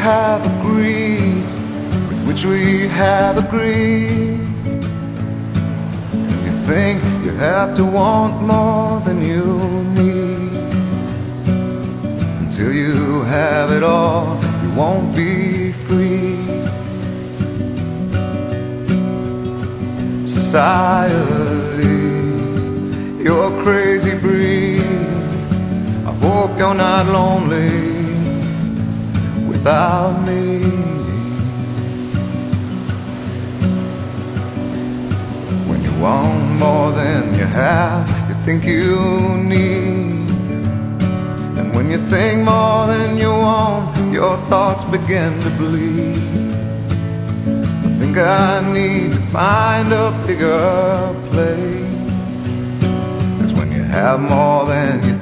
have agreed, with which we have agreed. You think you have to want more than you need. Until you have it all, you won't be free. Society, you're a crazy breed. I hope you're not lonely without me. When you want more than you have, you think you need. And when you think more than you want, your thoughts begin to bleed. I think I need to find a bigger place. 'Cause when you have more than you